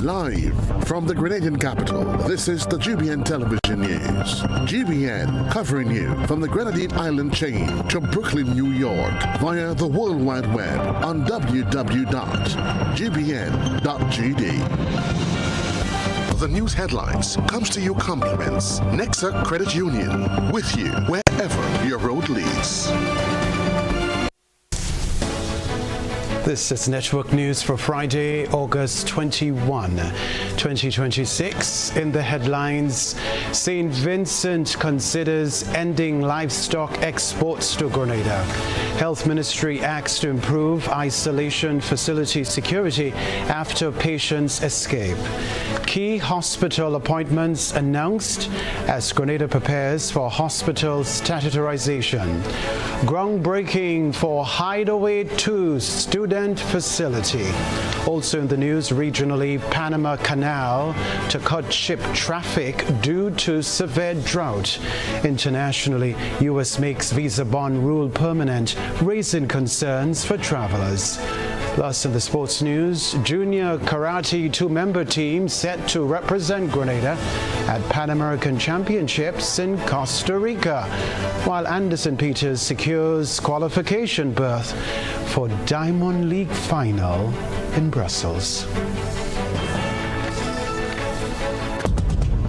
Live from the Grenadian capital, this is the GBN television news. GBN covering you from the Grenadine Island chain to Brooklyn, New York via the World Wide Web on www.gbn.gd. The news headlines comes to you compliments Nexa Credit Union, with you wherever your road leads. This is Network News for Friday, August 21, 2026. In the headlines, St. Vincent considers ending livestock exports to Grenada. Health Ministry acts to improve isolation facility security after patients escape. Key hospital appointments announced as Grenada prepares for hospital statutorization. Groundbreaking for Hideaway 2 student facility. Also in the news, regionally, Panama Canal to cut ship traffic due to severe drought. Internationally, U.S. makes visa bond rule permanent, raising concerns for travelers. Plus, in the sports news, junior karate 2-member team set to represent Grenada at Pan American Championships in Costa Rica, while Anderson Peters secures qualification berth for Diamond League final in Brussels.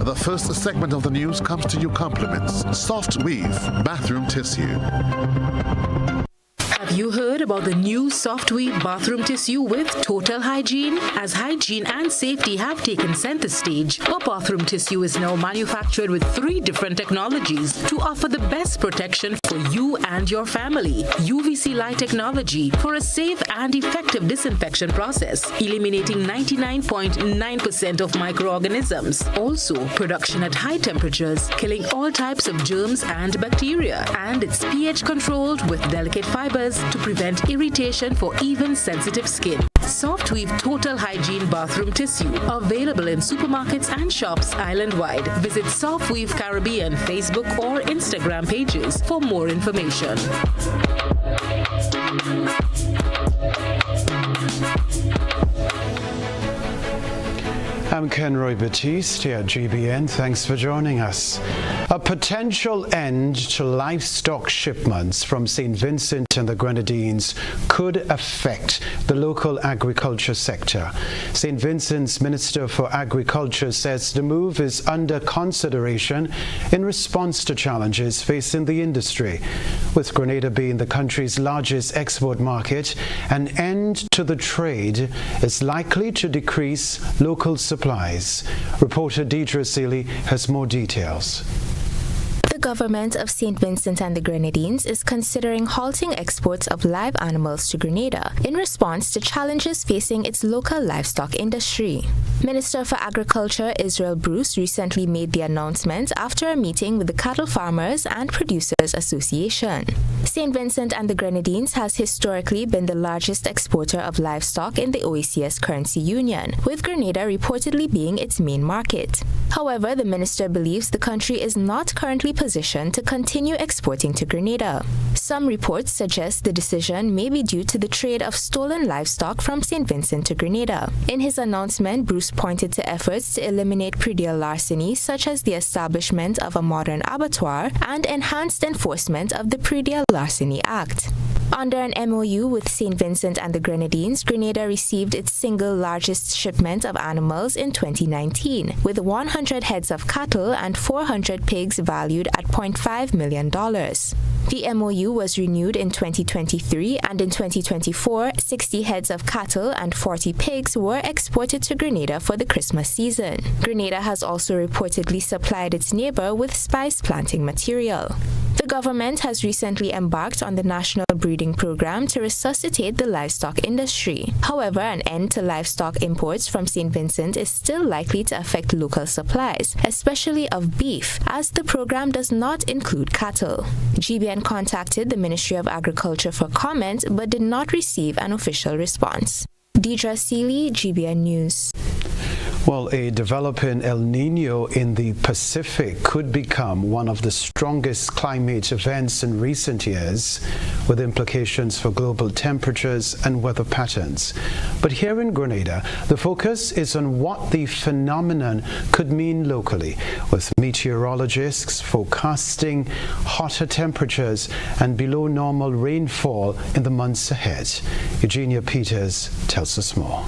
The first segment of the news comes to you compliments Soft Weave Bathroom Tissue. Have you heard about the new Soft Weave bathroom tissue with total hygiene? As hygiene and safety have taken center stage, our bathroom tissue is now manufactured with 3 different technologies to offer the best protection for you and your family. UVC light technology for a safe and effective disinfection process, eliminating 99.9% of microorganisms. Also, production at high temperatures, killing all types of germs and bacteria. And it's pH controlled with delicate fibers to prevent irritation for even sensitive skin. Soft Weave Total Hygiene Bathroom Tissue, available in supermarkets and shops island-wide. Visit Soft Weave Caribbean Facebook or Instagram pages for more information. I'm Kenroy Baptiste here at GBN. Thanks for joining us. A potential end to livestock shipments from St. Vincent and the Grenadines could affect the local agriculture sector. St. Vincent's Minister for Agriculture says the move is under consideration in response to challenges facing the industry. With Grenada being the country's largest export market, an end to the trade is likely to decrease local supplies. Reporter Deidre Seeley has more details. The government of St. Vincent and the Grenadines is considering halting exports of live animals to Grenada in response to challenges facing its local livestock industry. Minister for Agriculture Israel Bruce recently made the announcement after a meeting with the Cattle Farmers and Producers Association. St. Vincent and the Grenadines has historically been the largest exporter of livestock in the OACS currency union, with Grenada reportedly being its main market. However, the minister believes the country is not currently positioned to continue exporting to Grenada. Some reports suggest the decision may be due to the trade of stolen livestock from St. Vincent to Grenada. In his announcement, Bruce pointed to efforts to eliminate predial larceny, such as the establishment of a modern abattoir and enhanced enforcement of the Predial Larceny Act. Under an MOU with St. Vincent and the Grenadines, Grenada received its single largest shipment of animals in 2019, with 100 heads of cattle and 400 pigs valued at $0.5 million. The MOU was renewed in 2023, and in 2024, 60 heads of cattle and 40 pigs were exported to Grenada for the Christmas season. Grenada has also reportedly supplied its neighbor with spice planting material. The government has recently embarked on the National Breeding Program to resuscitate the livestock industry. However, an end to livestock imports from St. Vincent is still likely to affect local supplies, especially of beef, as the program does not include cattle. GBN contacted the Ministry of Agriculture for comment but did not receive an official response. Deidre Seeley, GBN News. Well, a developing El Nino in the Pacific could become one of the strongest climate events in recent years, with implications for global temperatures and weather patterns. But here in Grenada, the focus is on what the phenomenon could mean locally, with meteorologists forecasting hotter temperatures and below normal rainfall in the months ahead. Eugenia Peters tells us more.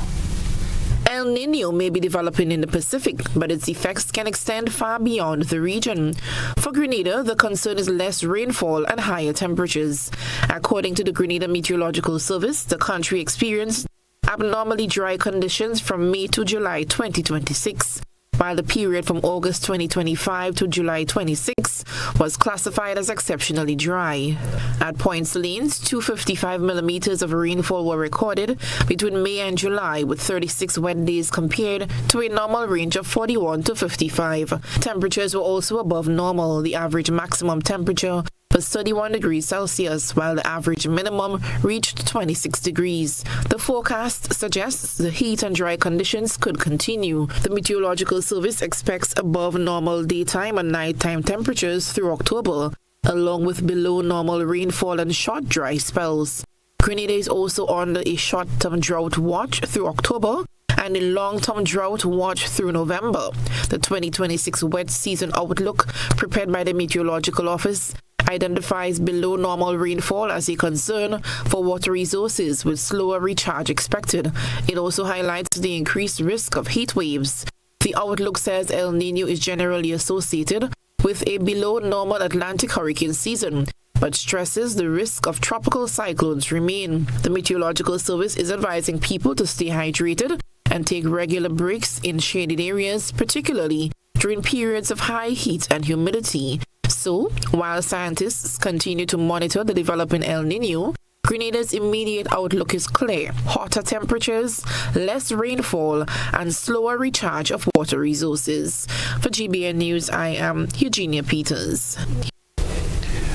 El Nino may be developing in the Pacific, but its effects can extend far beyond the region. For Grenada, the concern is less rainfall and higher temperatures. According to the Grenada Meteorological Service, the country experienced abnormally dry conditions from May to July 2026, while the period from August 2025 to July 26 was classified as exceptionally dry. At points lanes, 255 millimeters of rainfall were recorded between May and July, with 36 wet days compared to a normal range of 41 to 55. Temperatures were also above normal. The average maximum temperature was 31 degrees Celsius, while the average minimum reached 26 degrees. The forecast suggests the heat and dry conditions could continue. The Meteorological Service expects above normal daytime and nighttime temperatures through October, along with below normal rainfall and short dry spells. Grenada is also under a short-term drought watch through October and a long-term drought watch through November. The 2026 wet season outlook, prepared by the Meteorological Office, identifies below normal rainfall as a concern for water resources, with slower recharge expected. It also highlights the increased risk of heat waves. The outlook says El Nino is generally associated with a below normal Atlantic hurricane season, but stresses the risk of tropical cyclones remain. The Meteorological Service is advising people to stay hydrated and take regular breaks in shaded areas, particularly during periods of high heat and humidity. So, while scientists continue to monitor the developing El Nino, Grenada's immediate outlook is clear: hotter temperatures, less rainfall, and slower recharge of water resources. For GBN News, I am Eugenia Peters.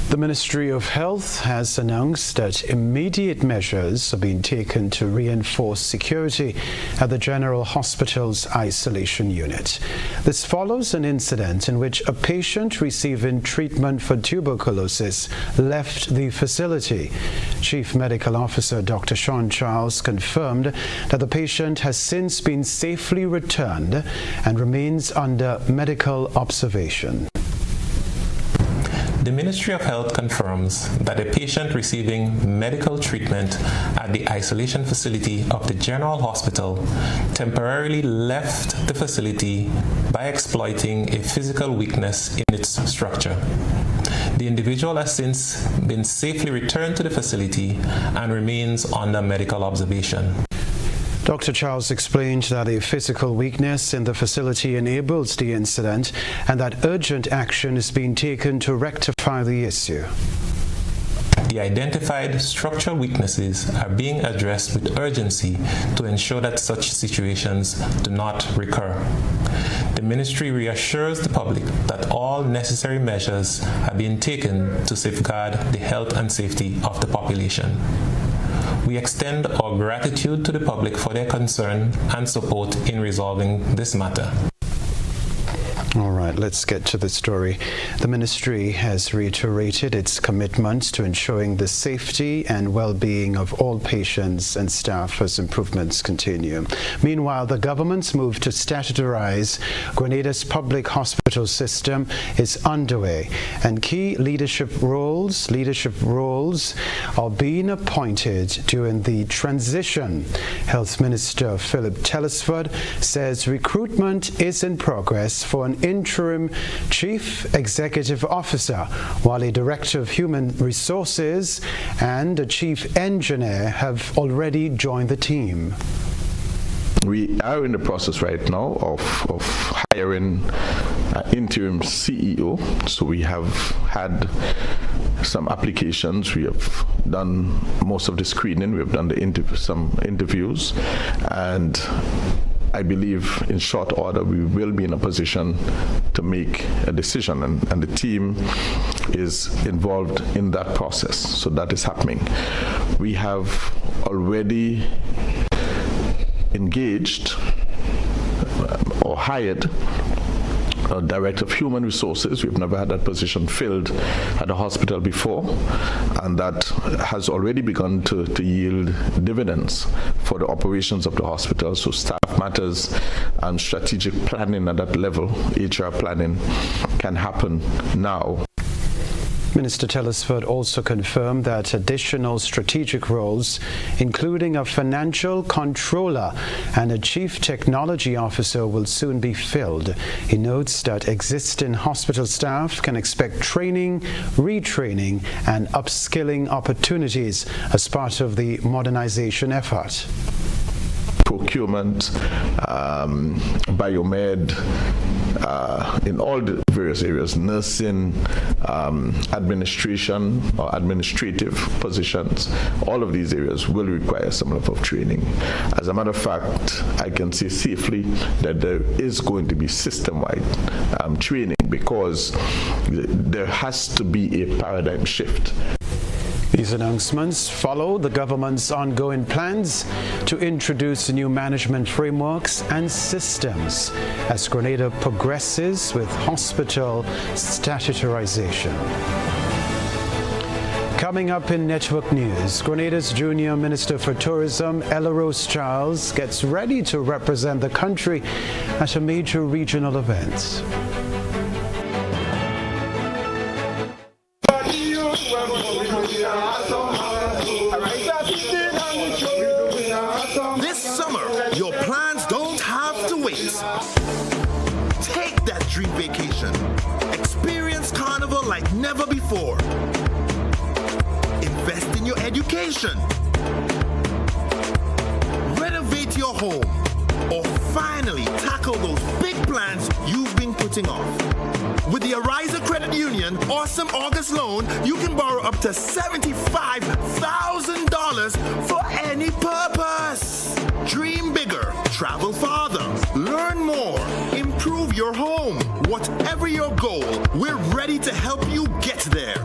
The Ministry of Health has announced that immediate measures are being taken to reinforce security at the General Hospital's isolation unit. This follows an incident in which a patient receiving treatment for tuberculosis left the facility. Chief Medical Officer Dr. Sean Charles confirmed that the patient has since been safely returned and remains under medical observation. The Ministry of Health confirms that a patient receiving medical treatment at the isolation facility of the General Hospital temporarily left the facility by exploiting a physical weakness in its structure. The individual has since been safely returned to the facility and remains under medical observation. Dr. Charles explained that a physical weakness in the facility enabled the incident and that urgent action is being taken to rectify the issue. The identified structural weaknesses are being addressed with urgency to ensure that such situations do not recur. The Ministry reassures the public that all necessary measures are being taken to safeguard the health and safety of the population. We extend our gratitude to the public for their concern and support in resolving this matter. All right, let's get to the story. The ministry has reiterated its commitment to ensuring the safety and well-being of all patients and staff as improvements continue. Meanwhile, the government's move to statutarize Grenada's public hospital system is underway, and key leadership roles are being appointed during the transition. Health Minister Philip Telesford says recruitment is in progress for an interim chief executive officer, while a director of human resources and a chief engineer have already joined the team. We are in the process right now of hiring an interim CEO. So we have had some applications. We have done most of the screening. We have done some interviews, and I believe in short order we will be in a position to make a decision, and the team is involved in that process. So that is happening. We have already engaged or hired a Director of Human Resources. We've never had that position filled at the hospital before, and that has already begun to yield dividends for the operations of the hospital. So staff matters and strategic planning at that level, HR planning, can happen now. Minister Telesford also confirmed that additional strategic roles, including a financial controller and a chief technology officer, will soon be filled. He notes that existing hospital staff can expect training, retraining, and upskilling opportunities as part of the modernization effort. Procurement, biomed, in all the various areas, nursing, administration or administrative positions, all of these areas will require some level of training. As a matter of fact, I can say safely that there is going to be system-wide training, because there has to be a paradigm shift. These announcements follow the government's ongoing plans to introduce new management frameworks and systems as Grenada progresses with hospital statutorization. Coming up in Network News, Grenada's Junior Minister for Tourism, Ella Rose Charles, gets ready to represent the country at a major regional event. This summer, your plans don't have to wait. Take that dream vacation. Experience Carnival like never before. Invest in your education. Renovate your home. Or finally tackle those big plans you've been putting off. With the Ariza Credit Union Awesome August Loan, you can borrow up to $75,000 for any purpose. Dream bigger, travel farther, learn more, improve your home. Whatever your goal, we're ready to help you get there.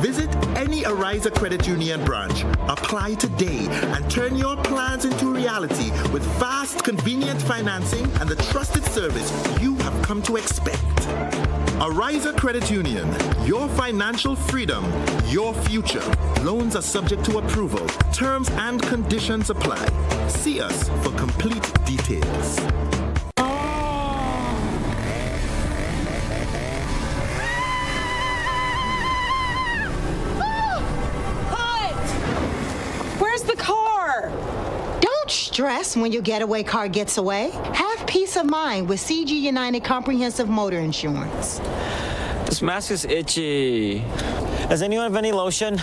Visit any Ariza Credit Union branch. Apply today and turn your plans into reality with fast, convenient financing and the trusted service you have come to expect. Ariza Credit Union, your financial freedom, your future. Loans are subject to approval. Terms and conditions apply. See us for complete details. Stress when your getaway car gets away? Have peace of mind with CG United Comprehensive Motor Insurance. This mask is itchy. Does anyone have any lotion?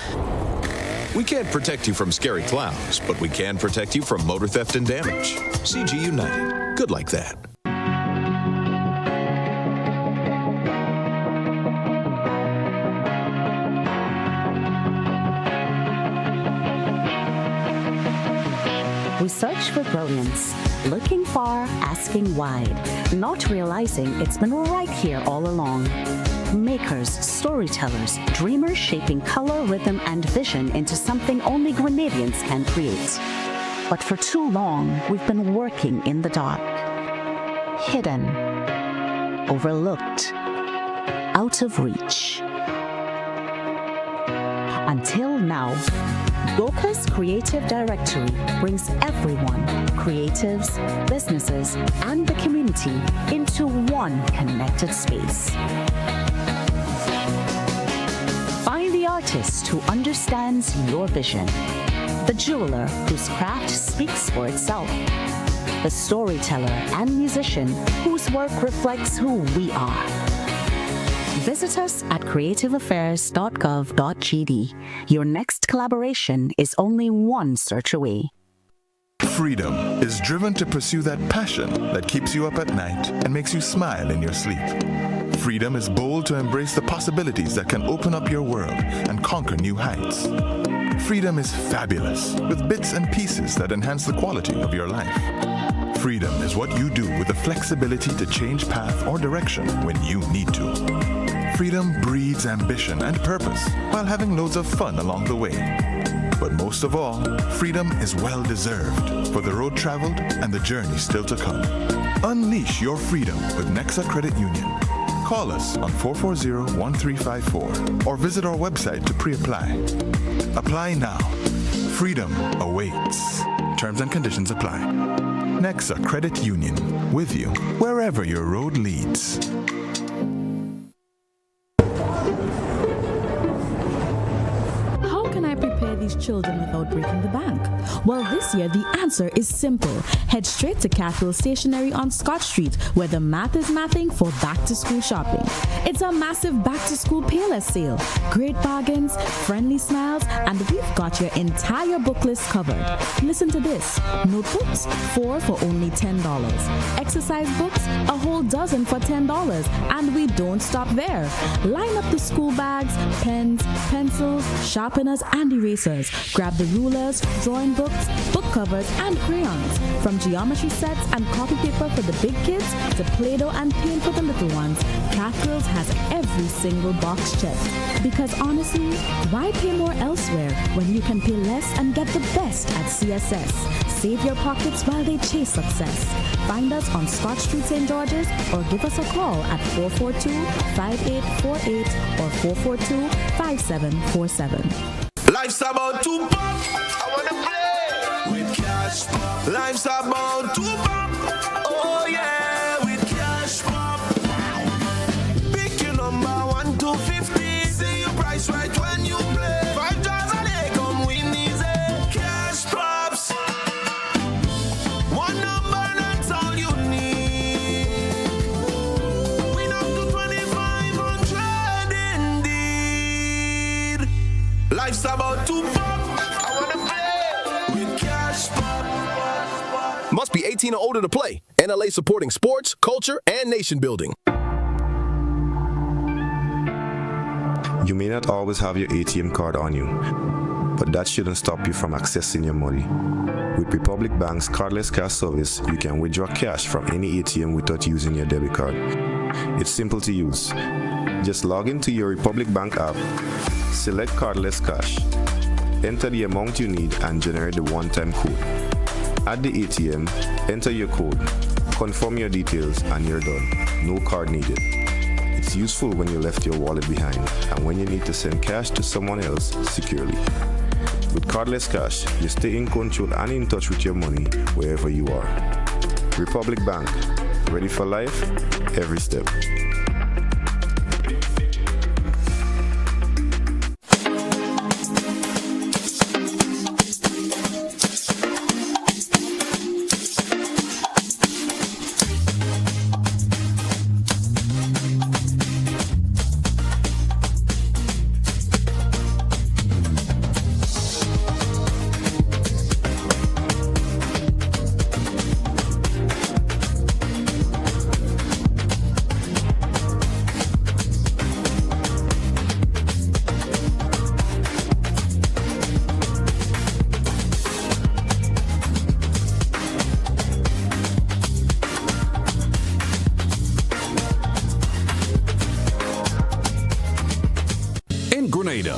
We can't protect you from scary clowns, but we can protect you from motor theft and damage. CG United. Good like that. We search for brilliance, looking far, asking wide, not realizing it's been right here all along. Makers, storytellers, dreamers shaping color, rhythm, and vision into something only Grenadians can create. But for too long, we've been working in the dark, hidden, overlooked, out of reach. Until now, Goka's Creative Directory brings everyone, creatives, businesses, and the community into one connected space. Find the artist who understands your vision, the jeweler whose craft speaks for itself, the storyteller and musician whose work reflects who we are. Visit us at creativeaffairs.gov.gd. Your next collaboration is only one search away. Freedom is driven to pursue that passion that keeps you up at night and makes you smile in your sleep. Freedom is bold to embrace the possibilities that can open up your world and conquer new heights. Freedom is fabulous with bits and pieces that enhance the quality of your life. Freedom is what you do with the flexibility to change path or direction when you need to. Freedom breeds ambition and purpose while having loads of fun along the way. But most of all, freedom is well deserved for the road traveled and the journey still to come. Unleash your freedom with Nexa Credit Union. Call us on 440-1354 or visit our website to pre-apply. Apply now. Freedom awaits. Terms and conditions apply. Nexa Credit Union, with you wherever your road leads. How can I prepare these children without breaking the bank? Well, this year the answer is simple. Head straight to Capital Stationery on Scott Street, where the math is mathing for back-to-school shopping. It's a massive back-to-school Payless sale. Great bargains, friendly smiles, and we've got your entire book list covered. Listen to this. Notebooks, 4 for only $10. Exercise books, a whole dozen for $10. And we don't stop there. Line up the school bags, pens, pencils, sharpeners, and erasers. Grab the rulers, drawing books, book covers, and crayons. From geometry sets and copy paper for the big kids to Play-Doh and paint for the little ones, Catgirls has every single box checked. Because honestly, why pay more elsewhere when you can pay less and get the best at CSS? Save your pockets while they chase success. Find us on Scott Street, St. George's, or give us a call at 442-5848 or 442-5747. Life's about to pop. I wanna play with cash pop. Life's about to pop. Oh yeah, with cash pop. Pick your number 1 to 50. See your price right when you play. 5 jars a day, come win easy. Cash pops. One number, that's all you need. Win up to 2,500 indeed. Life's about to pop. Must be 18 or older to play. NLA supporting sports, culture, and nation building. You may not always have your ATM card on you, but that shouldn't stop you from accessing your money. With Republic Bank's cardless cash service, you can withdraw cash from any ATM without using your debit card. It's simple to use. Just log into your Republic Bank app, select cardless cash, enter the amount you need, and generate the one-time code. At the ATM, enter your code, confirm your details, and you're done. No card needed. It's useful when you left your wallet behind and when you need to send cash to someone else securely. With cardless cash, you stay in control and in touch with your money wherever you are. Republic Bank, ready for life, every step.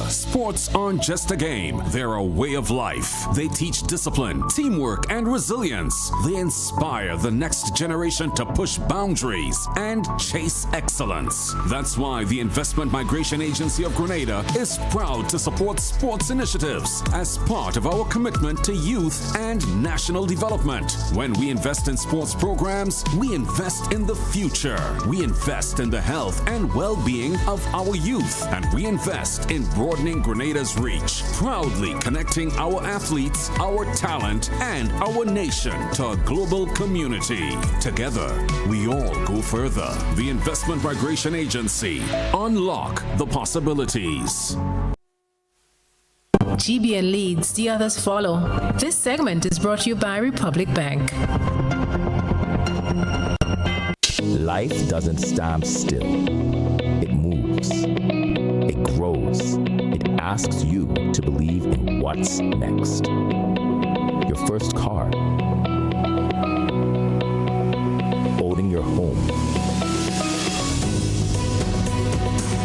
Sports aren't just a game, they're a way of life. They teach discipline, teamwork, and resilience. They inspire the next generation to push boundaries and chase excellence. That's why the Investment Migration Agency of Grenada is proud to support sports initiatives as part of our commitment to youth and national development. When we invest in sports programs, we invest in the future. We invest in the health and well-being of our youth, and we invest in broadening Grenada's reach, proudly connecting our athletes, our talent, and our nation to a global community. Together, we all go further. The Investment Migration Agency. Unlock the possibilities. GBN leads, the others follow. This segment is brought to you by Republic Bank. Life doesn't stand still. It moves. It grows. It asks you to believe in what's next. Your first car. Owning your home.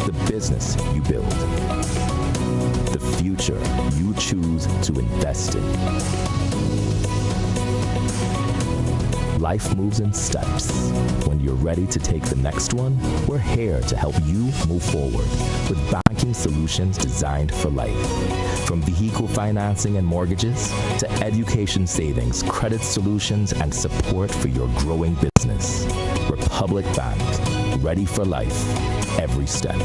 The business you build. The future you choose to invest in. life moves in steps. When you're ready to take the next one, we're here to help you move forward with banking solutions designed for life. From vehicle financing and mortgages to education savings, credit solutions, and support for your growing business. Republic Bank, ready for life, every step.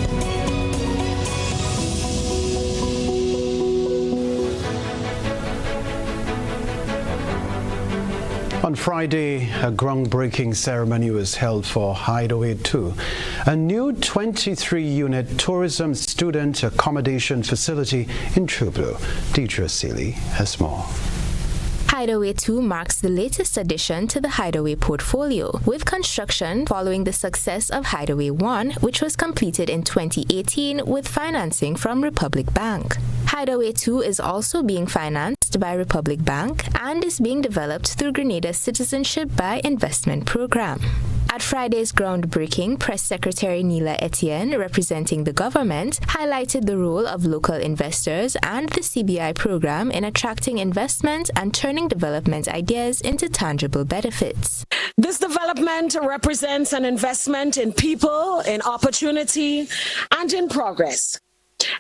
On Friday, a groundbreaking ceremony was held for Hideaway 2, a new 23-unit tourism student accommodation facility in Trublo. Deidre Seeley has more. Hideaway 2 marks the latest addition to the Hideaway portfolio, with construction following the success of Hideaway 1, which was completed in 2018 with financing from Republic Bank. Hideaway 2 is also being financed by Republic Bank and is being developed through Grenada's Citizenship by Investment program. At Friday's groundbreaking, Press Secretary Neela Etienne, representing the government, highlighted the role of local investors and the CBI program in attracting investment and turning development ideas into tangible benefits. This development represents an investment in people, in opportunity, and in progress.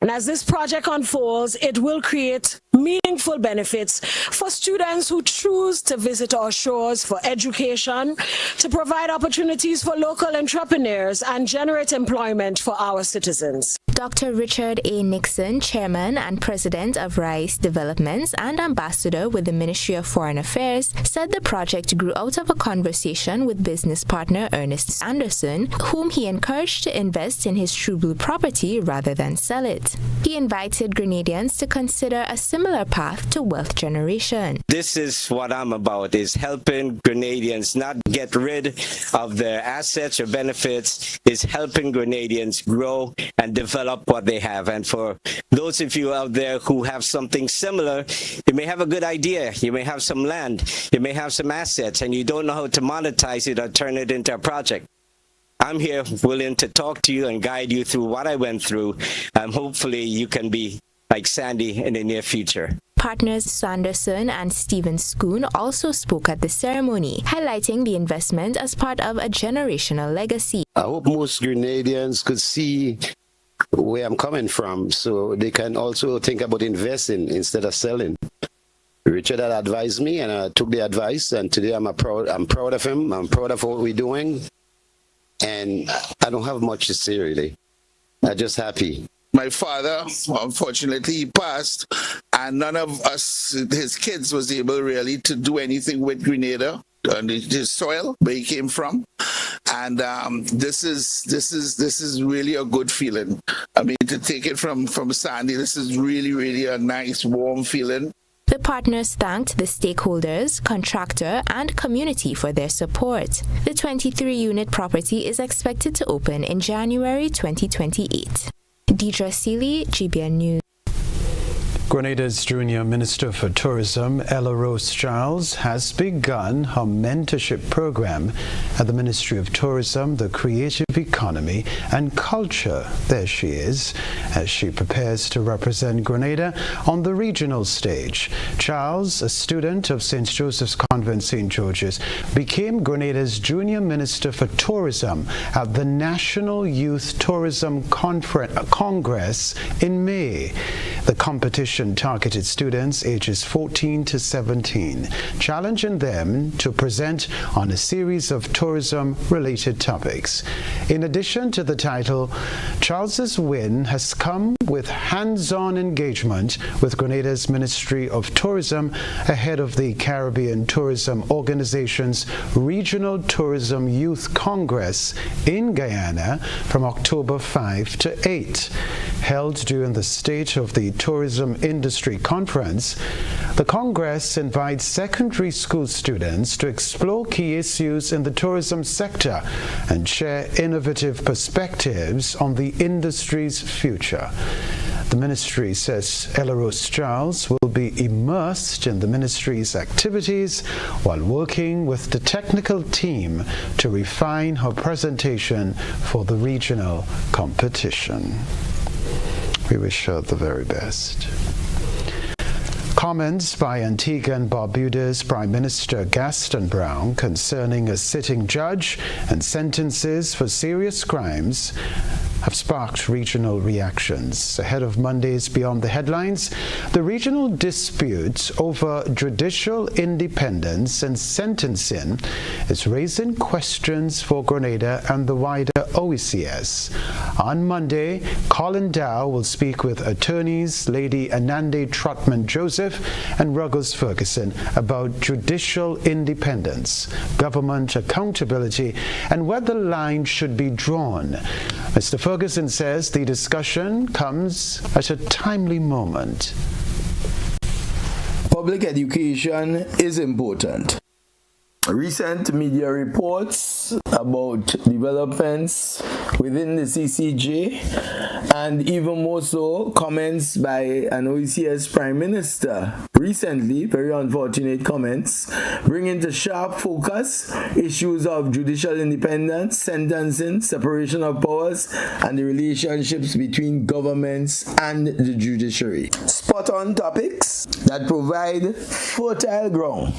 And as this project unfolds, it will create meaningful benefits for students who choose to visit our shores for education, to provide opportunities for local entrepreneurs, and generate employment for our citizens. Dr. Richard A. Nixon, Chairman and President of Rice Developments and Ambassador with the Ministry of Foreign Affairs, said the project grew out of a conversation with business partner Ernest Anderson, whom he encouraged to invest in his Trublo property rather than sell it. He invited Grenadians to consider a similar path to wealth generation. This is what I'm about, is helping Grenadians not get rid of their assets or benefits, is helping Grenadians grow and develop what they have. And for those of you out there who have something similar, you may have a good idea, you may have some land, you may have some assets, and you don't know how to monetize it or turn it into a project. I'm here willing to talk to you and guide you through what I went through. Hopefully you can be like Sandy in the near future. Partners Sanderson and Stephen Schoon also spoke at the ceremony, highlighting the investment as part of a generational legacy. I hope most Grenadians could see where I'm coming from, so they can also think about investing instead of selling. Richard had advised me, and I took the advice, and today I'm proud of him. I'm proud of what we're doing, and I don't have much to say, really. I'm just happy. My father, unfortunately, he passed, and none of us, his kids, was able really to do anything with Grenada on his soil where he came from. And this is really a good feeling. I mean, to take it from Sandy, this is really, really a nice, warm feeling. The partners thanked the stakeholders, contractor, and community for their support. The 23-unit property is expected to open in January 2028. Deidre Seeley, GBN News. Grenada's Junior Minister for Tourism, Ella Rose Charles, has begun her mentorship program at the Ministry of Tourism, the Creative Economy and Culture. There she is, as she prepares to represent Grenada on the regional stage. Charles, a student of St. Joseph's Convent, St. George's, became Grenada's Junior Minister for Tourism at the National Youth Tourism Congress in May. The competition targeted students ages 14 to 17, challenging them to present on a series of tourism-related topics. In addition to the title, Charles's win has come with hands-on engagement with Grenada's Ministry of Tourism ahead of the Caribbean Tourism Organization's Regional Tourism Youth Congress in Guyana from October 5 to 8. Held during the State of the Tourism Industry Conference, the Congress invites secondary school students to explore key issues in the tourism sector and share innovative perspectives on the industry's future. The ministry says Ella Rose Charles will be immersed in the ministry's activities while working with the technical team to refine her presentation for the regional competition. We wish her the very best. comments by Antigua and Barbuda's Prime Minister Gaston Brown concerning a sitting judge and sentences for serious crimes have sparked regional reactions. Ahead of Monday's Beyond the Headlines, the regional dispute over judicial independence and sentencing is raising questions for Grenada and the wider OECS. On Monday, Colin Dow will speak with attorneys Lady Anande Trotman-Joseph and Ruggles Ferguson about judicial independence, government accountability, and where the line should be drawn. Mr. Ferguson says the discussion comes at a timely moment. Public education is important. Recent media reports about developments within the CCJ, and even more so comments by an OECS Prime Minister recently, very unfortunate comments, bring into sharp focus issues of judicial independence, sentencing, separation of powers, and the relationships between governments and the judiciary. Spot on topics that provide fertile ground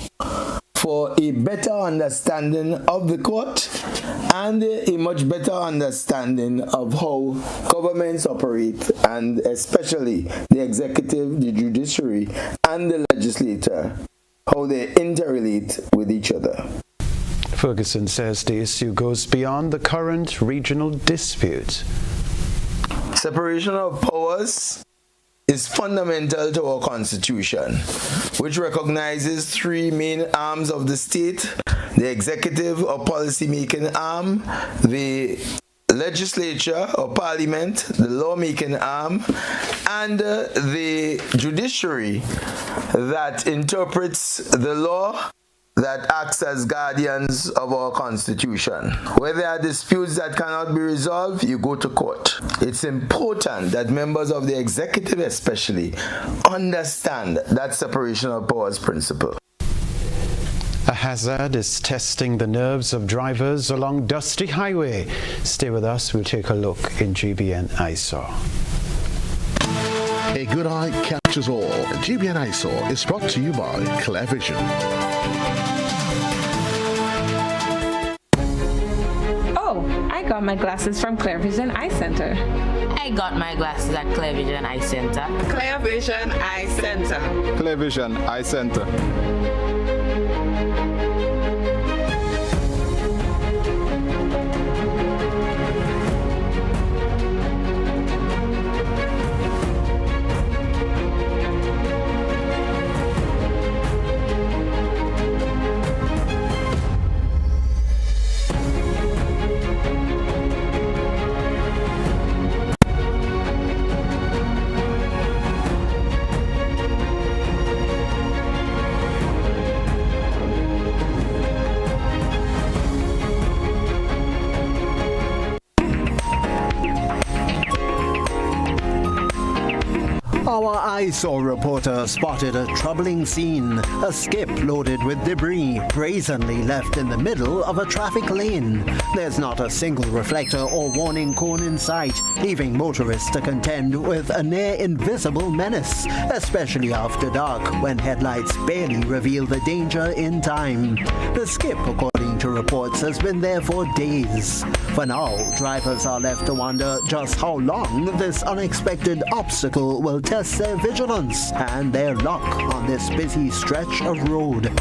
for a better understanding of the court and a much better understanding of how governments operate, and especially the executive, the judiciary, and the legislature, how they interrelate with each other. Ferguson says the issue goes beyond the current regional dispute. Separation of powers is fundamental to our Constitution, which recognizes three main arms of the state: the executive or policy-making arm, the legislature or parliament, the lawmaking arm, and the judiciary that interprets the law, that acts as guardians of our Constitution. Where there are disputes that cannot be resolved, you go to court. It's important that members of the executive especially understand that separation of powers principle. A hazard is testing the nerves of drivers along Dusty Highway. Stay with us, we'll take a look in GBN ISAW. A good eye catches all. GBN ISAW is brought to you by Clear Vision. I got my glasses from Clear Vision Eye Center. I got my glasses at Clear Vision Eye Center. Clear Vision Eye Center. Clear Vision Eye Center. Our ISAW reporter spotted a troubling scene. A skip loaded with debris brazenly left in the middle of a traffic lane. There's not a single reflector or warning cone in sight, leaving motorists to contend with a near-invisible menace, especially after dark, when headlights barely reveal the danger in time. The skip, according to reports, has been there for days. For now, drivers are left to wonder just how long this unexpected obstacle will test their vigilance and their luck on this busy stretch of road.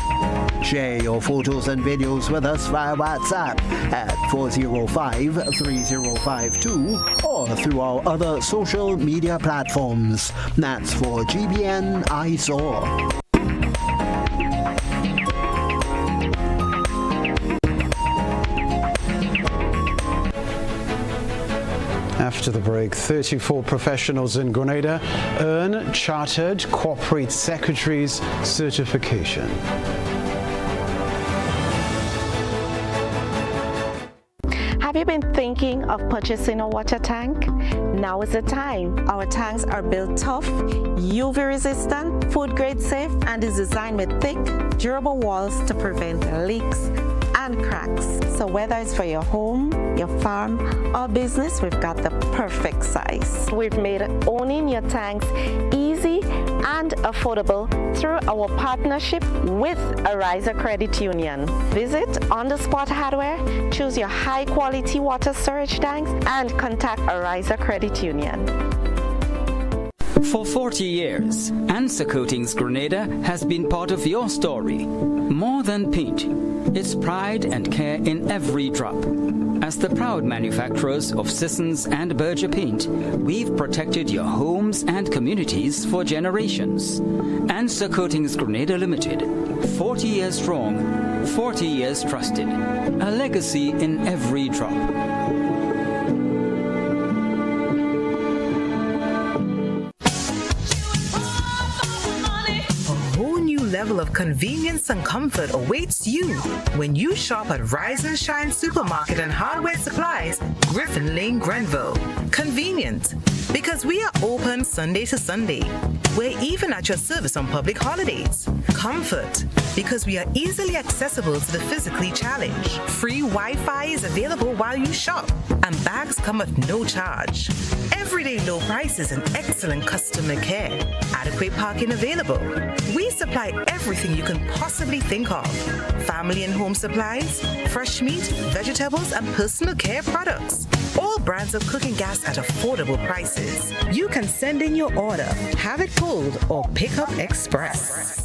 Share your photos and videos with us via WhatsApp at 405-3052 or through our other social media platforms. That's for GBN ISAW. After the break, 34 professionals in Grenada earn Chartered Corporate Secretary's certification. Have you been thinking of purchasing a water tank? Now is the time. Our tanks are built tough, UV resistant, food grade safe, and is designed with thick, durable walls to prevent leaks and cracks. So whether it's for your home, your farm, or business, we've got the perfect size. We've made owning your tanks easy and affordable through our partnership with Ariza Credit Union. Visit On The Spot Hardware, choose your high-quality water storage tanks, and contact Ariza Credit Union. For 40 years, Answer Coatings Grenada has been part of your story. More than paint, it's pride and care in every drop. As the proud manufacturers of Sissons and Berger paint, we've protected your homes and communities for generations. Answer Coatings Grenada Limited, 40 years strong, 40 years trusted. A legacy in every drop. Level of convenience and comfort awaits you when you shop at Rise and Shine Supermarket and Hardware Supplies, Griffin Lane, Grenville. Convenient, because we are open Sunday to Sunday. We're even at your service on public holidays. Comfort, because we are easily accessible to the physically challenged. Free Wi-Fi is available while you shop, and bags come at no charge. Everyday low prices and excellent customer care. Adequate parking available. We supply everything you can possibly think of. Family and home supplies, fresh meat, vegetables, and personal care products. All brands of cooking gas at affordable prices. You can send in your order, have it pulled, or pick up express.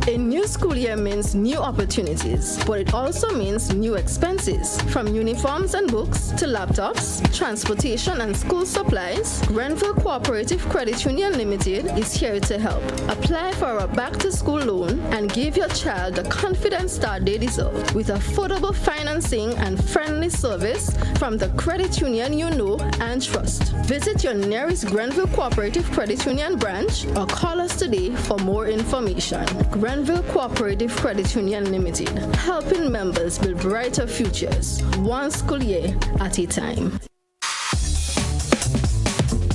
A new school year means new opportunities, but it also means new expenses. From uniforms and books to laptops, transportation and school supplies, Grenville Cooperative Credit Union Limited is here to help. Apply for a back-to-school loan and give your child the confident start they deserve with affordable financing and friendly service from the credit union you know and trust. Visit your nearest Grenville Cooperative Credit Union branch or call us today for more information. Grenville Cooperative Credit Union Limited, helping members build brighter futures, one school year at a time.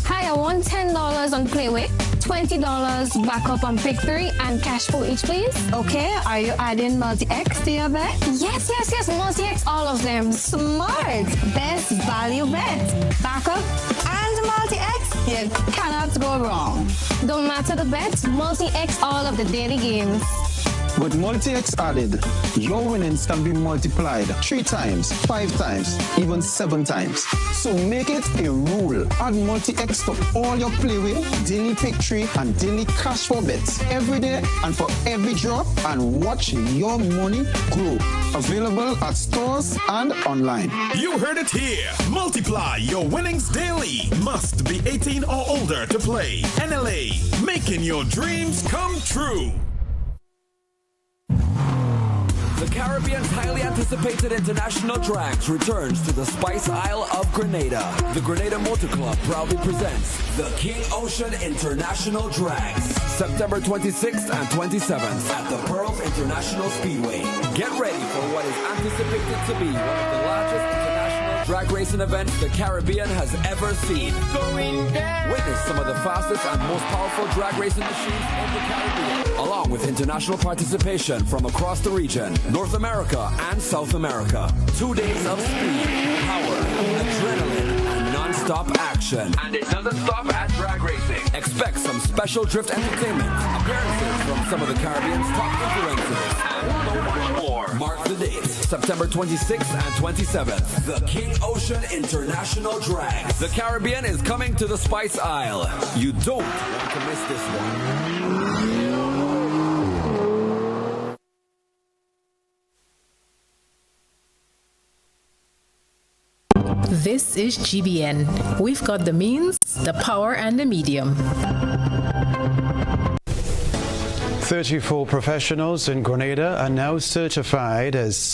Hi, I want $10 on Playway, $20 backup on Pick 3, and cash for each, please. Okay, are you adding Multi-X to your bet? Yes, Multi-X, all of them. Smart. Best value bet. Backup and Multi-X. You cannot go wrong. Don't matter the bet, Multi-X all of the daily games. With Multi-X added, your winnings can be multiplied 3 times, 5 times, even 7 times. So make it a rule. Add Multi-X to all your Playway, daily Pick 3, and daily cash for bets every day and for every drop, and watch your money grow. Available at stores and online. You heard it here. Multiply your winnings daily. Must be 18 or older to play. NLA, making your dreams come true. The Caribbean's highly anticipated international drags returns to the Spice Isle of Grenada. The Grenada Motor Club proudly presents the King Ocean International Drags, September 26th and 27th at the Pearls International Speedway. Get ready for what is anticipated to be one of the largest international drag racing events the Caribbean has ever seen. Going down. Witness some of the fastest and most powerful drag racing machines in the Caribbean, along with international participation from across the region, North America and South America. 2 days of speed, power, adrenaline, and non-stop action. And it doesn't stop at drag racing. Expect some special drift entertainment, appearances from some of the Caribbean's top influencers, and so much more. Mark the dates, September 26th and 27th. The King Ocean International Drag. The Caribbean is coming to the Spice Isle. You don't want to miss this one. This is GBN. We've got the means, the power, and the medium. 34 professionals in Grenada are now certified as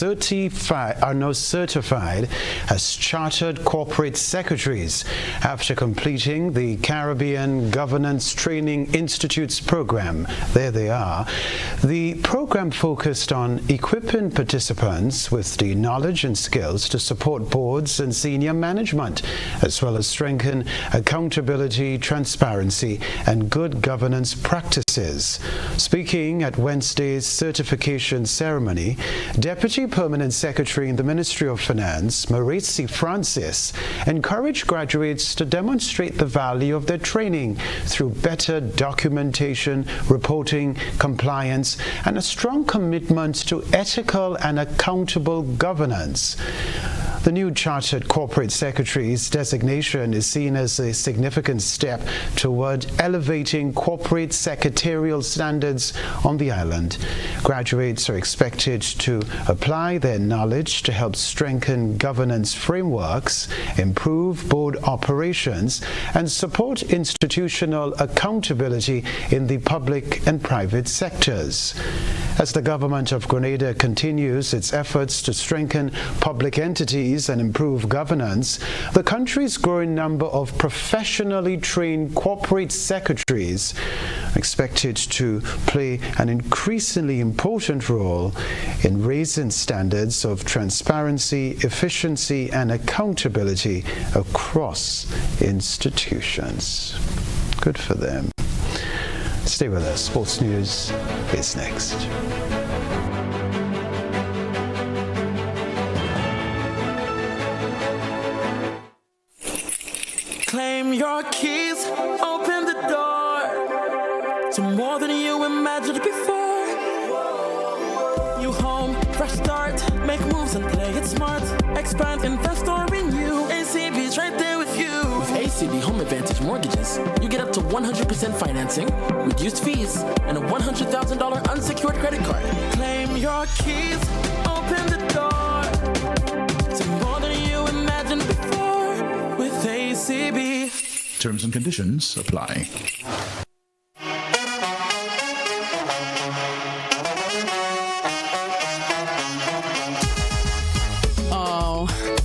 chartered corporate secretaries after completing the Caribbean Governance Training Institute's program. There they are. The program focused on equipping participants with the knowledge and skills to support boards and senior management, as well as strengthen accountability, transparency, and good governance practices. Speaking Speaking at Wednesday's certification ceremony, Deputy Permanent Secretary in the Ministry of Finance, Maurice Francis, encouraged graduates to demonstrate the value of their training through better documentation, reporting, compliance, and a strong commitment to ethical and accountable governance. The new Chartered Corporate Secretary's designation is seen as a significant step toward elevating corporate secretarial standards on the island. Graduates are expected to apply their knowledge to help strengthen governance frameworks, improve board operations, and support institutional accountability in the public and private sectors. As the government of Grenada continues its efforts to strengthen public entities and improve governance, the country's growing number of professionally trained corporate secretaries are expected to play an increasingly important role in raising standards of transparency, efficiency, and accountability across institutions. Good for them. Stay with us. Sports News is next. Claim your keys, open the door to more than you imagined before. New home, fresh start, make moves and play it smart. Expand, invest or renew. ACB's right there with you. With ACB Home Advantage Mortgages, you get up to 100% financing, reduced fees, and a $100,000 unsecured credit card. Claim your keys, open the door to more than you imagined before with ACB. Terms and conditions apply.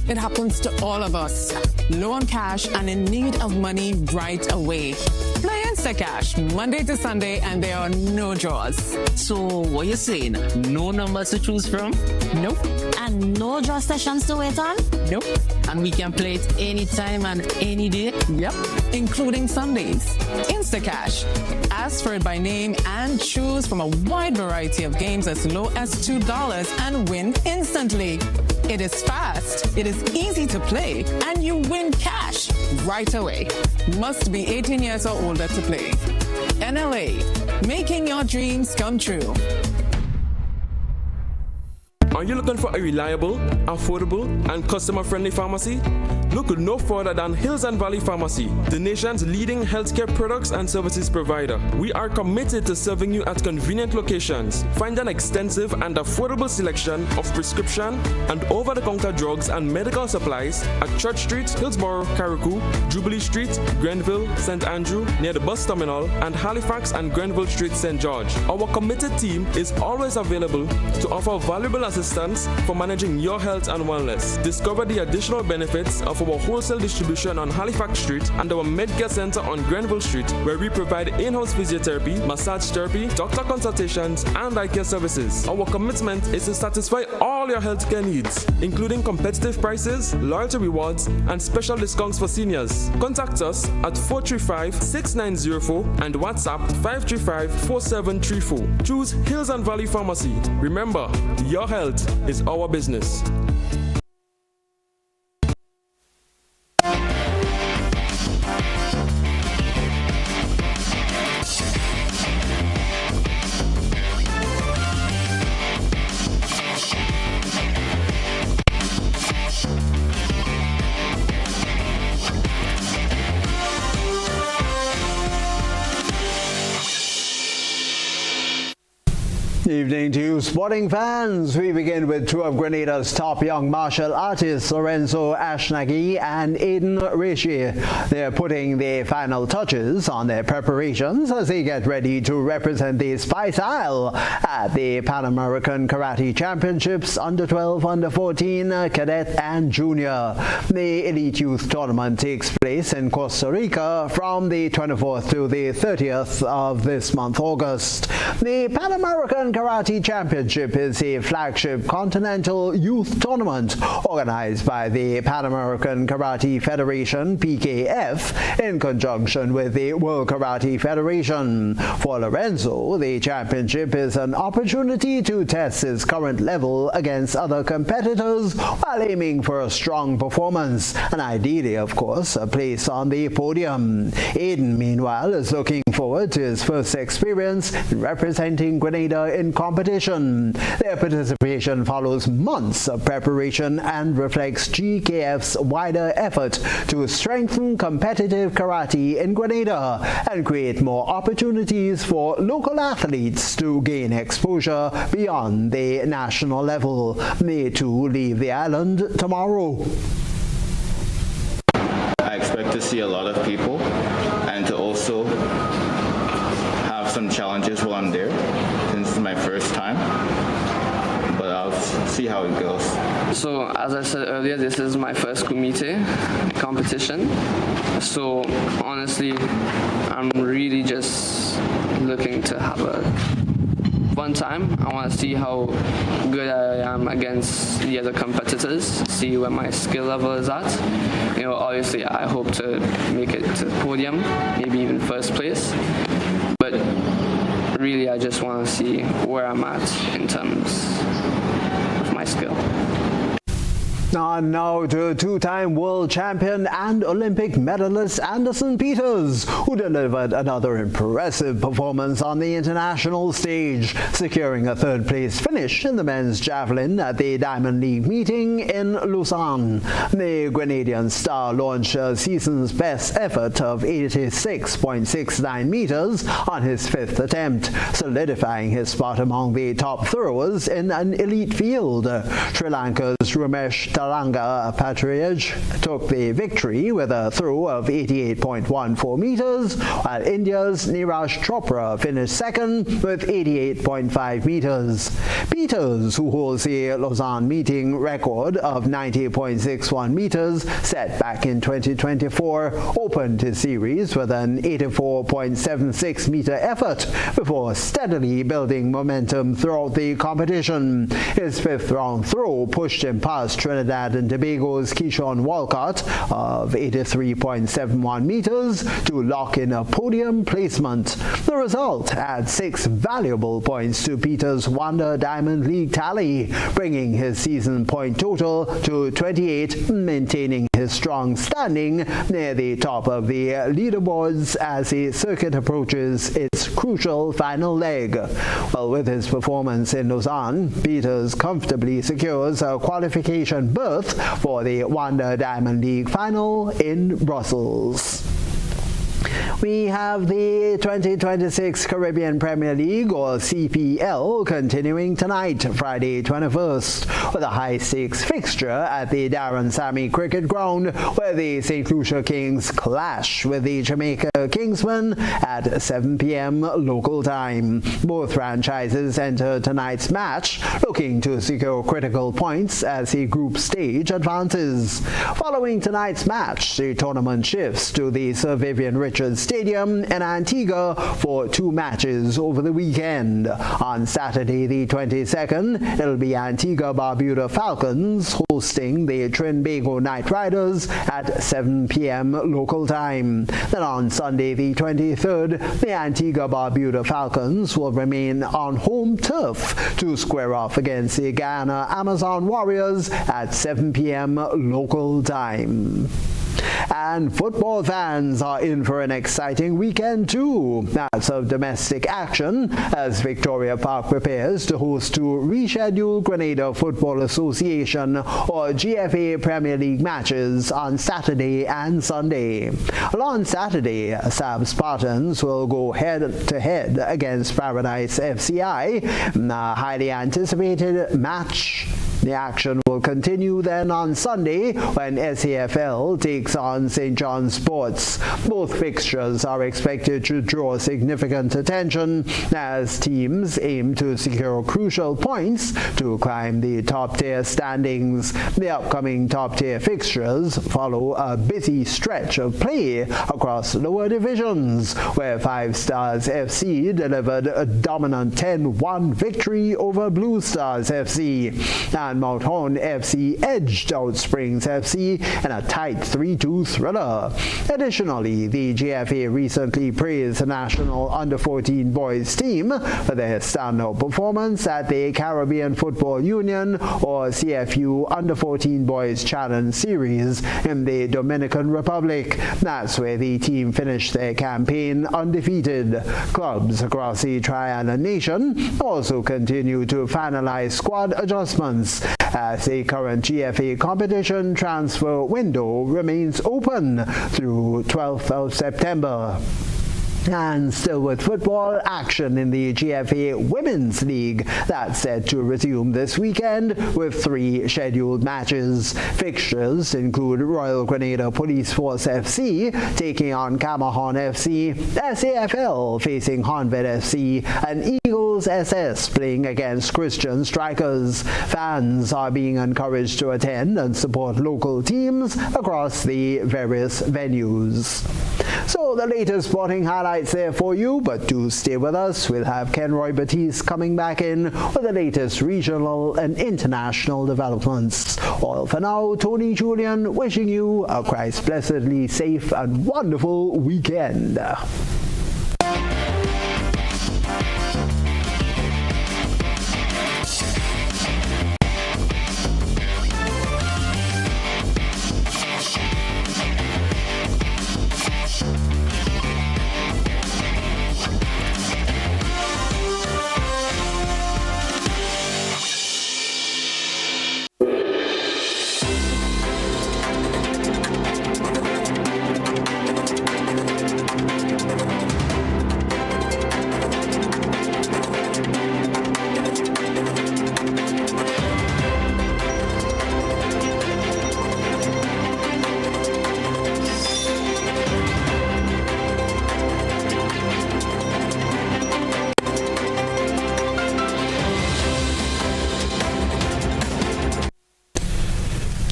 It happens to all of us. Low on cash and in need of money right away. Play Instacash Monday to Sunday and there are no draws. So what you saying? No numbers to choose from? Nope. And no draw sessions to wait on? Nope. And we can play it anytime and any day? Yep. Including Sundays. Instacash. Ask for it by name and choose from a wide variety of games as low as $2 and win instantly. It is fast, it is easy to play, and you win cash right away. Must be 18 years or older to play. NLA, making your dreams come true. Are you looking for a reliable, affordable, and customer-friendly pharmacy? Look no further than Hills and Valley Pharmacy, the nation's leading healthcare products and services provider. We are committed to serving you at convenient locations. Find an extensive and affordable selection of prescription and over-the-counter drugs and medical supplies at Church Street, Hillsborough, Carriacou, Jubilee Street, Grenville, St. Andrew, near the bus terminal, and Halifax and Grenville Street, St. George. Our committed team is always available to offer valuable assistance for managing your health and wellness. Discover the additional benefits of our wholesale distribution on Halifax Street and our Medcare Center on Grenville Street, where we provide in-house physiotherapy, massage therapy, doctor consultations, and eye care services. Our commitment is to satisfy all your healthcare needs, including competitive prices, loyalty rewards, and special discounts for seniors. Contact us at 435-6904 and WhatsApp 535-4734. Choose Hills and Valley Pharmacy. Remember, your health is our business. Evening to you, sporting fans. We begin with two of Grenada's top young martial artists, Lorenzo Ashnagi and Aiden Rishi. They're putting the final touches on their preparations as they get ready to represent the Spice Isle at the Pan American Karate Championships Under 12, Under 14, Cadet and Junior. The Elite Youth Tournament takes place in Costa Rica from the 24th to the 30th of this month, August. The Pan American Karate Championship is a flagship continental youth tournament organized by the Pan American Karate Federation, PKF, in conjunction with the World Karate Federation. For Lorenzo, the championship is an opportunity to test his current level against other competitors while aiming for a strong performance, and ideally, of course, a place on the podium. Aiden, meanwhile, is looking forward to his first experience in representing Grenada in competition. Their participation follows months of preparation and reflects GKF's wider effort to strengthen competitive karate in Grenada and create more opportunities for local athletes to gain exposure beyond the national level. They too leave the island tomorrow. I expect to see a lot of people and to also have some challenges while I'm there, since it's my first time, but I'll see how it goes. So as I said earlier, this is my first kumite competition, so honestly I'm really just looking to have a fun time. I want to see how good I am against the other competitors, see where my skill level is at. You know, obviously I hope to make it to the podium, maybe even first place, but really I just want to see where I'm at in terms of my skill. Now to two-time world champion and Olympic medalist Anderson Peters, who delivered another impressive performance on the international stage, securing a third-place finish in the men's javelin at the Diamond League meeting in Lausanne. The Grenadian star launched a season's best effort of 86.69 meters on his fifth attempt, solidifying his spot among the top throwers in an elite field. Sri Lanka's Ramesh Taranga Patriaj took the victory with a throw of 88.14 meters, while India's Neeraj Chopra finished second with 88.5 meters. Peters, who holds the Lausanne meeting record of 90.61 meters set back in 2024, opened his series with an 84.76 meter effort before steadily building momentum throughout the competition. His fifth round throw pushed him past Trinidad and Tobago's Keyshawn Walcott of 83.71 meters to lock in a podium placement. The result adds 6 valuable points to Peters' Wonder Diamond League tally, bringing his season point total to 28, maintaining his strong standing near the top of the leaderboards as the circuit approaches its crucial final leg. Well, with his performance in Lausanne, Peters comfortably secures a qualification berth for the Wonder Diamond League final in Brussels. We have the 2026 Caribbean Premier League, or CPL, continuing tonight, Friday 21st, with a high-stakes fixture at the Darren Sammy Cricket Ground, where the St. Lucia Kings clash with the Jamaica Kingsmen at 7 p.m. local time. Both franchises enter tonight's match looking to secure critical points as the group stage advances. Following tonight's match, the tournament shifts to the Sir Vivian Richards Stadium in Antigua for 2 matches over the weekend. On Saturday the 22nd, it'll be Antigua Barbuda Falcons hosting the Trinbago Knight Riders at 7 p.m. local time. Then on Sunday the 23rd, the Antigua Barbuda Falcons will remain on home turf to square off against the Guyana Amazon Warriors at 7 p.m. local time. And football fans are in for an exciting weekend too. That's of domestic action as Victoria Park prepares to host 2 rescheduled Grenada Football Association or GFA Premier League matches on Saturday and Sunday. Well, on Saturday, Sab Spartans will go head-to-head against Paradise FCI, a highly anticipated match. The action will will continue then on Sunday when SAFL takes on St. John's Sports. Both fixtures are expected to draw significant attention as teams aim to secure crucial points to climb the top-tier standings. The upcoming top-tier fixtures follow a busy stretch of play across lower divisions, where Five Stars FC delivered a dominant 10-1 victory over Blue Stars FC, and Mount Horn FC edged out Springs FC in a tight 3-2 thriller. Additionally, the GFA recently praised the national under-14 boys team for their standout performance at the Caribbean Football Union or CFU Under-14 Boys Challenge Series in the Dominican Republic. That's where the team finished their campaign undefeated. Clubs across the Triana Nation also continue to finalize squad adjustments as the current GFA competition transfer window remains open through 12th of September. And still with football, action in the GFA Women's League that's set to resume this weekend with 3 scheduled matches. Fixtures include Royal Grenada Police Force FC taking on Camahon FC, SAFL facing Honved FC, and Eagles SS playing against Christian Strikers. Fans are being encouraged to attend and support local teams across the various venues. So the latest sporting highlights there for you, but do stay with us. We'll have Kenroy Baptiste coming back in with the latest regional and international developments. All for now, Tony Julian wishing you a Christ-blessedly safe and wonderful weekend.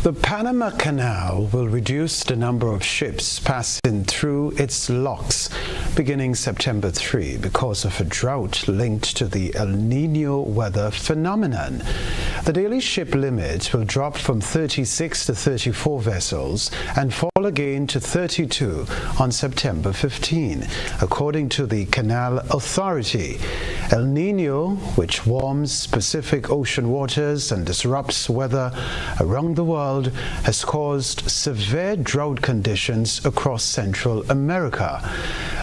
The Panama Canal will reduce the number of ships passing through its locks beginning September 3 because of a drought linked to the El Niño weather phenomenon. The daily ship limit will drop from 36 to 34 vessels and fall again to 32 on September 15, according to the Canal Authority. El Niño, which warms Pacific Ocean waters and disrupts weather around the world, has caused severe drought conditions across Central America.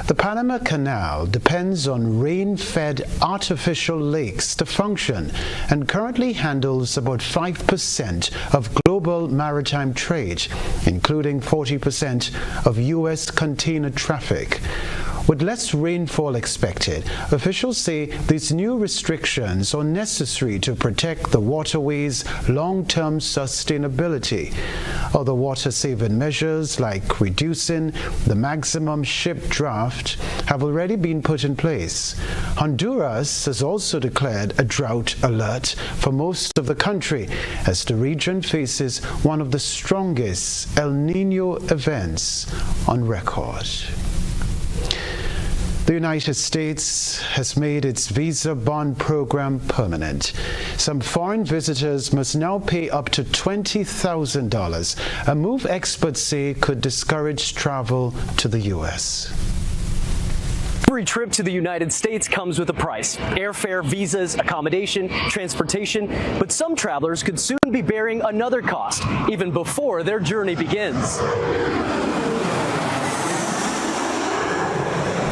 The Panama Canal depends on rain-fed artificial lakes to function and currently handles about 5% of global maritime trade, including 40% of U.S. container traffic. With less rainfall expected, officials say these new restrictions are necessary to protect the waterway's long-term sustainability. Other water-saving measures like reducing the maximum ship draft have already been put in place. Honduras has also declared a drought alert for most of the country as the region faces one of the strongest El Niño events on record. The United States has made its visa bond program permanent. Some foreign visitors must now pay up to $20,000, a move experts say could discourage travel to the U.S. Every trip to the United States comes with a price: airfare, visas, accommodation, transportation. But some travelers could soon be bearing another cost, even before their journey begins.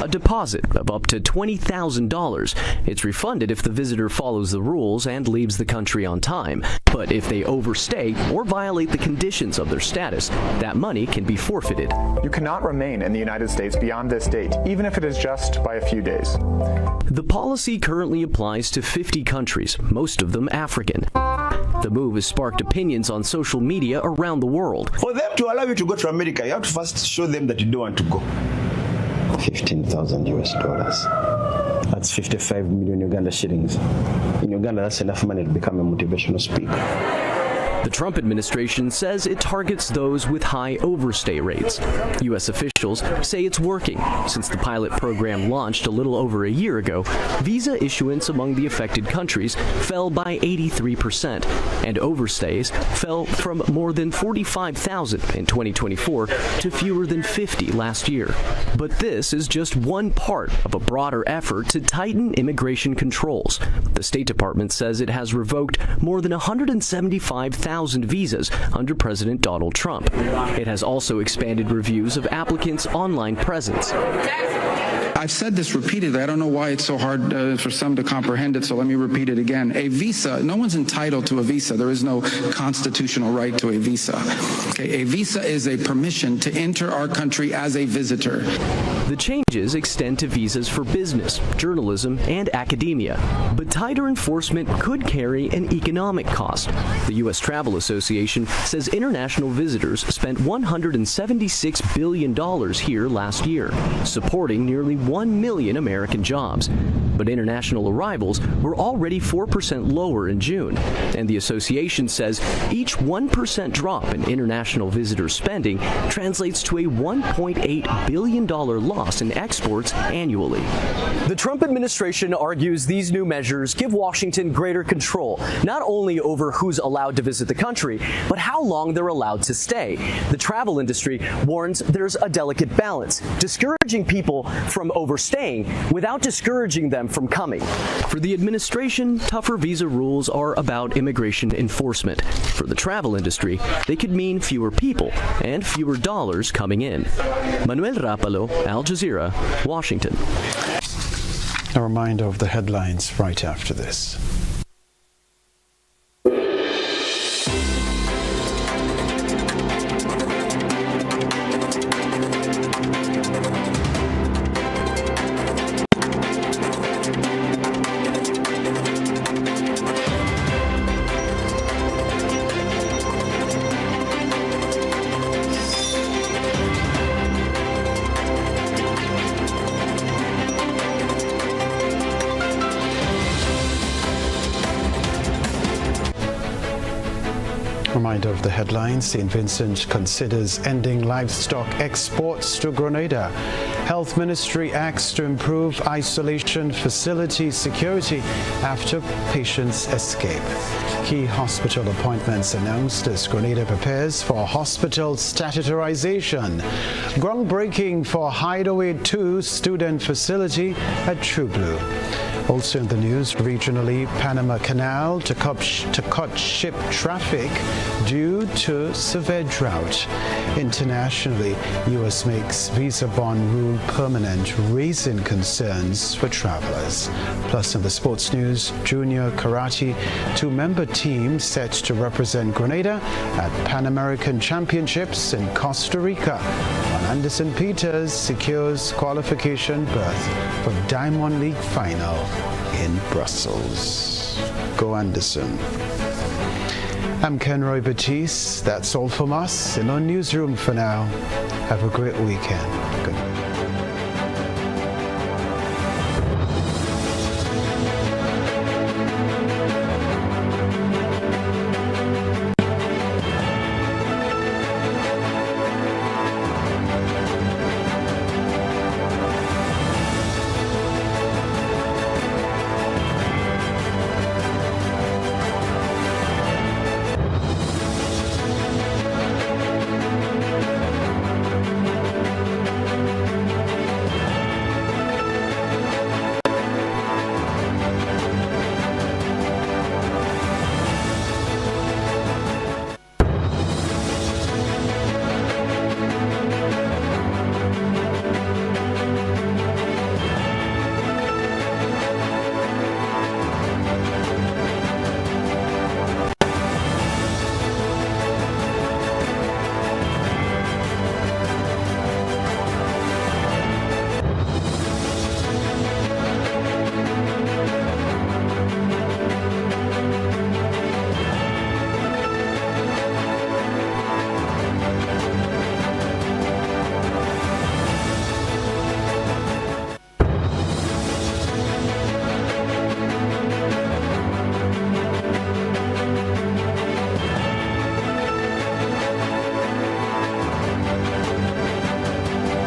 A deposit of up to $20,000. It's refunded if the visitor follows the rules and leaves the country on time. But if they overstay or violate the conditions of their status, that money can be forfeited. You cannot remain in the United States beyond this date, even if it is just by a few days. The policy currently applies to 50 countries, most of them African. The move has sparked opinions on social media around the world. For them to allow you to go to America, you have to first show them that you don't want to go. $15,000. That's 55 million Uganda shillings. In Uganda, that's enough money to become a motivational speaker. The Trump administration says it targets those with high overstay rates. U.S. officials say it's working. Since the pilot program launched a little over a year ago, visa issuance among the affected countries fell by 83%, and overstays fell from more than 45,000 in 2024 to fewer than 50 last year. But this is just one part of a broader effort to tighten immigration controls. The State Department says it has revoked more than 175,000 visas under President Donald Trump. It has also expanded reviews of applicants' online presence. I've said this repeatedly. I don't know why it's so hard for some to comprehend it, so let me repeat it again. A visa, no one's entitled to a visa. There is no constitutional right to a visa. Okay, a visa is a permission to enter our country as a visitor. The changes extend to visas for business, journalism, and academia. But tighter enforcement could carry an economic cost. The U.S. Travel Association says international visitors spent $176 billion here last year, supporting nearly 1 million American jobs. But international arrivals were already 4% lower in June, and the association says each 1% drop in international visitor spending translates to a $1.8 billion loss in exports annually. The Trump administration argues these new measures give Washington greater control, not only over who's allowed to visit the country, but how long they're allowed to stay. The travel industry warns there's a delicate balance, discouraging people from overstaying without discouraging them from coming. For the administration, tougher visa rules are about immigration enforcement. For the travel industry, they could mean fewer people and fewer dollars coming in. Manuel Rapalo, Al Jazeera, Washington. A reminder of the headlines right after this. Reminder of the headlines. St. Vincent considers ending livestock exports to Grenada. Health Ministry acts to improve isolation facility security after patients escape. Key hospital appointments announced as Grenada prepares for hospital statutorization. Groundbreaking for Hideaway 2 student facility at True Blue. Also in the news, regionally, Panama Canal to cut ship traffic due to severe drought. Internationally, U.S. makes visa bond rule permanent, raising concerns for travelers. Plus in the sports news, junior karate 2-member team set to represent Grenada at Pan American Championships in Costa Rica. While Anderson Peters secures qualification berth for Diamond League final in Brussels. Go Anderson. I'm Kenroy Baptiste. That's all from us in our newsroom for now. Have a great weekend. Good night.